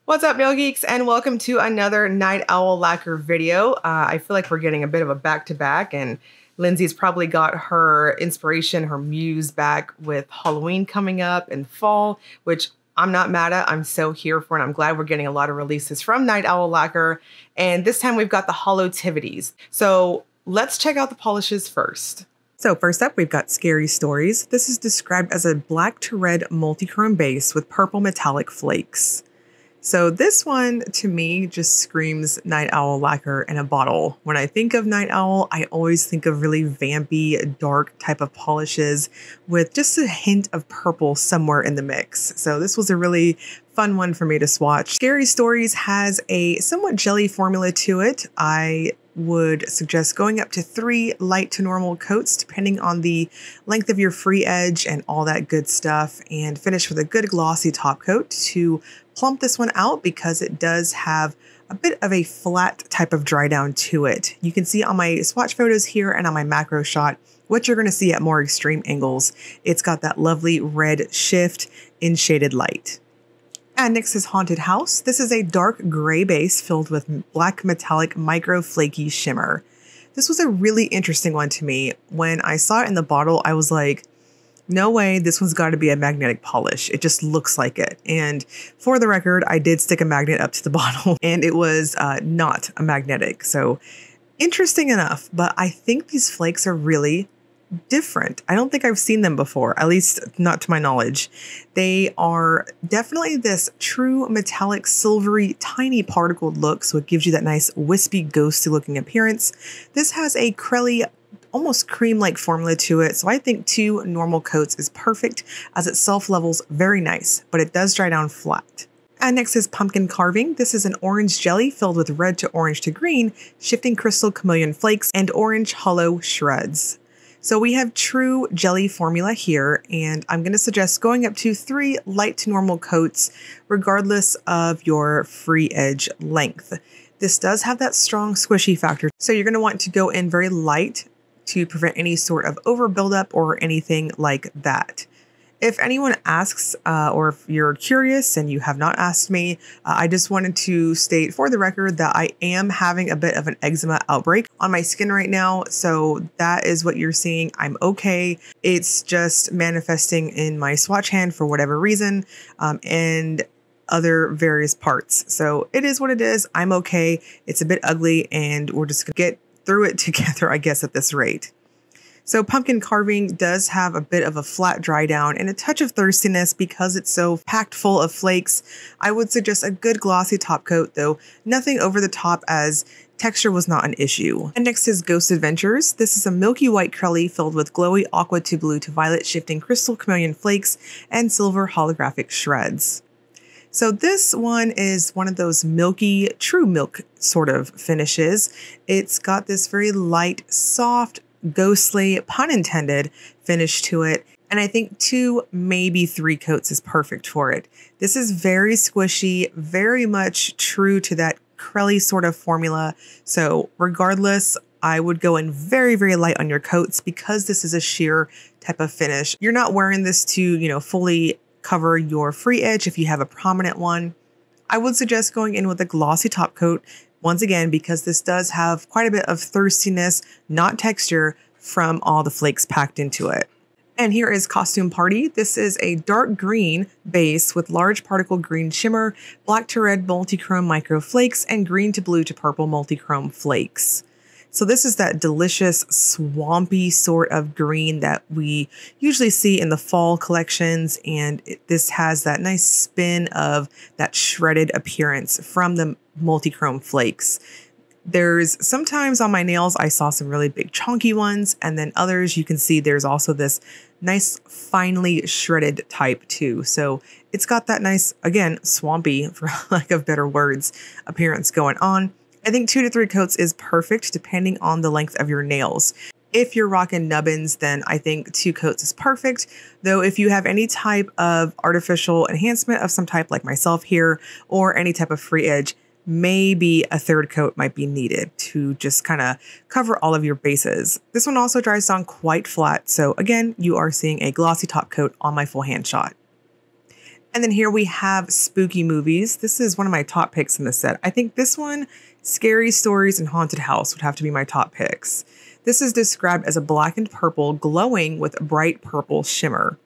What's up, Nail Geeks, and welcome to another Night Owl Lacquer video. I feel like we're getting a bit of a back-to-back, and Lindsay's probably got her inspiration, her muse back with Halloween coming up and fall, which I'm not mad at. I'm so here for it. I'm glad we're getting a lot of releases from Night Owl Lacquer, and this time we've got the Falltivities. So let's check out the polishes first. So first up, we've got Scary Stories. This is described as a black to red multi-chrome base with purple metallic flakes. So this one, to me, just screams Night Owl Lacquer in a bottle. When I think of Night Owl, I always think of really vampy, dark type of polishes with just a hint of purple somewhere in the mix. So this was a really fun one for me to swatch. Scary Stories has a somewhat jelly formula to it. I would suggest going up to 3 light to normal coats depending on the length of your free edge and all that good stuff, and finish with a good glossy top coat to plump this one out because it does have a bit of a flat type of dry down to it. You can see on my swatch photos here and on my macro shot what you're going to see at more extreme angles. It's got that lovely red shift in shaded light. And next is Haunted House. This is a dark gray base filled with black metallic micro flaky shimmer. This was a really interesting one to me. When I saw it in the bottle, I was like, no way, this one's got to be a magnetic polish. It just looks like it. And for the record, I did stick a magnet up to the bottle and it was not a magnetic. So interesting enough, but I think these flakes are really different. I don't think I've seen them before, at least not to my knowledge. They are definitely this true metallic silvery tiny particled look, so it gives you that nice wispy ghosty looking appearance. This has a crelly, almost cream-like formula to it, so I think 2 normal coats is perfect as it self-levels very nice, but it does dry down flat. And next is Pumpkin Carving. This is an orange jelly filled with red to orange to green, shifting crystal chameleon flakes, and orange hollow shreds. So we have true jelly formula here, and I'm going to suggest going up to 3 light to normal coats, regardless of your free edge length. This does have that strong squishy factor, so you're going to want to go in very light to prevent any sort of over buildup or anything like that. If anyone asks, or if you're curious and you have not asked me, I just wanted to state for the record that I am having a bit of an eczema outbreak on my skin right now. So that is what you're seeing. I'm okay. It's just manifesting in my swatch hand for whatever reason, and other various parts. So it is what it is. I'm okay. It's a bit ugly and we're just gonna get through it together, I guess, at this rate. So Pumpkin Carving does have a bit of a flat dry down and a touch of thirstiness because it's so packed full of flakes. I would suggest a good glossy top coat, though nothing over the top, as texture was not an issue. And next is Ghost Adventures. This is a milky white crelly filled with glowy aqua to blue to violet shifting crystal chameleon flakes and silver holographic shreds. So this one is one of those milky, true milk sort of finishes. It's got this very light, soft, ghostly, pun intended, finish to it. And I think 2, maybe 3 coats is perfect for it. This is very squishy, very much true to that crelly sort of formula. So regardless, I would go in very, very light on your coats because this is a sheer type of finish. You're not wearing this to, fully cover your free edge if you have a prominent one. I would suggest going in with a glossy top coat, once again, because this does have quite a bit of thirstiness, not texture, from all the flakes packed into it. And here is Costume Party. This is a dark green base with large particle green shimmer, black to red multi-chrome micro flakes, and green to blue to purple multi-chrome flakes. So this is that delicious swampy sort of green that we usually see in the fall collections, and this has that nice spin of that shredded appearance from the multi-chrome flakes. There's sometimes on my nails I saw some really big chunky ones, and then others you can see there's also this nice finely shredded type too. So it's got that nice, again, swampy, for lack of better words, appearance going on. I think 2 to 3 coats is perfect depending on the length of your nails. If you're rocking nubbins, then I think 2 coats is perfect. Though if you have any type of artificial enhancement of some type like myself here, or any type of free edge, maybe a 3rd coat might be needed to just kind of cover all of your bases. This one also dries down quite flat. So again, you are seeing a glossy top coat on my full hand shot. And then here we have Spooky Movies. This is one of my top picks in the set. I think this one, Scary Stories and Haunted House, would have to be my top picks. This is described as a black and purple glowing with a bright purple shimmer.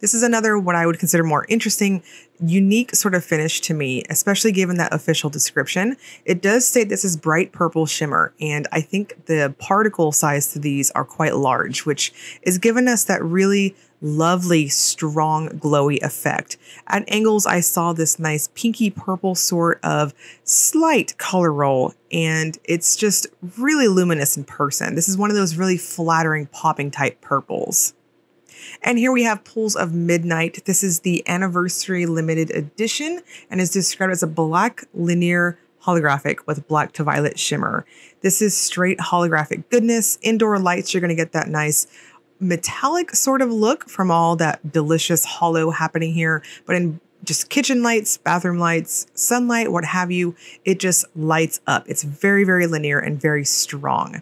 This is another what I would consider more interesting, unique sort of finish to me, especially given that official description. It does say this is bright purple shimmer, and I think the particle size to these are quite large, which is giving us that really lovely, strong, glowy effect. At angles, I saw this nice pinky purple sort of slight color roll, and it's just really luminous in person. This is one of those really flattering, popping type purples. And here we have Pools of Midnight. This is the anniversary limited edition and is described as a black linear holographic with black to violet shimmer. This is straight holographic goodness. Indoor lights, you're going to get that nice metallic sort of look from all that delicious hollow happening here. But in just kitchen lights, bathroom lights, sunlight, what have you, it just lights up. It's very, very linear and very strong.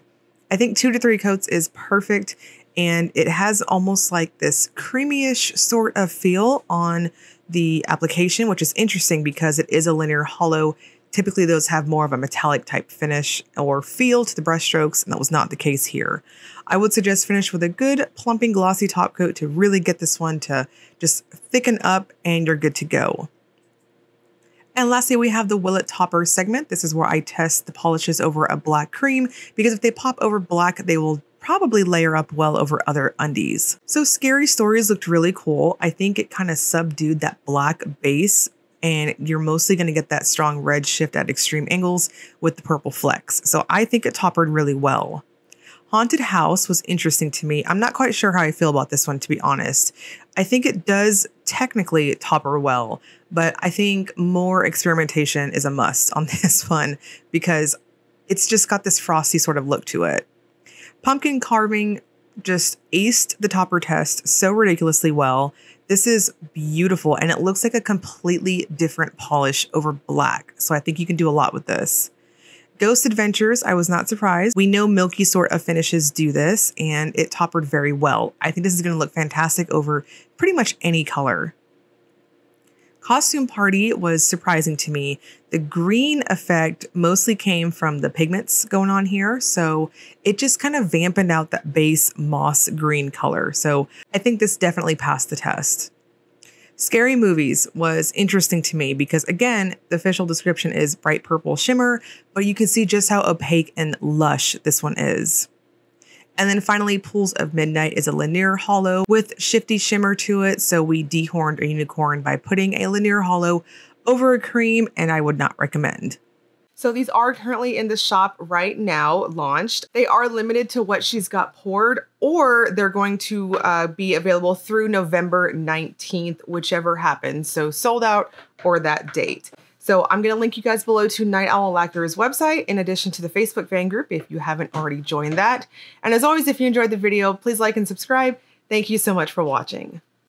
I think 2 to 3 coats is perfect. And it has almost like this creamy-ish sort of feel on the application, which is interesting because it is a linear hollow. Typically, those have more of a metallic type finish or feel to the brush strokes, and that was not the case here. I would suggest finish with a good plumping glossy top coat to really get this one to just thicken up, and you're good to go. And lastly, we have the Will It Topper segment. This is where I test the polishes over a black cream, because if they pop over black, they will probably layer up well over other undies. So Scary Stories looked really cool. I think it kind of subdued that black base, and you're mostly going to get that strong red shift at extreme angles with the purple flecks. So I think it toppered really well. Haunted House was interesting to me. I'm not quite sure how I feel about this one, to be honest. I think it does technically topper well, but I think more experimentation is a must on this one because it's just got this frosty sort of look to it. Pumpkin Carving just aced the topper test so ridiculously well. This is beautiful, and it looks like a completely different polish over black. So I think you can do a lot with this. Ghost Adventures, I was not surprised. We know milky sort of finishes do this, and it toppered very well. I think this is going to look fantastic over pretty much any color. Costume Party was surprising to me. The green effect mostly came from the pigments going on here, so it just kind of vampened out that base moss green color. So I think this definitely passed the test. Scary Movies was interesting to me because, again, the official description is bright purple shimmer, but you can see just how opaque and lush this one is. And then finally, Pools of Midnight is a linear hollow with shifty shimmer to it. So we dehorned a unicorn by putting a linear hollow over a cream, and I would not recommend. So these are currently in the shop right now, launched. They are limited to what she's got poured, or they're going to be available through November 19th, whichever happens. So sold out or that date. So I'm going to link you guys below to Night Owl Lacquer's website, in addition to the Facebook fan group if you haven't already joined that. And as always, if you enjoyed the video, please like and subscribe. Thank you so much for watching.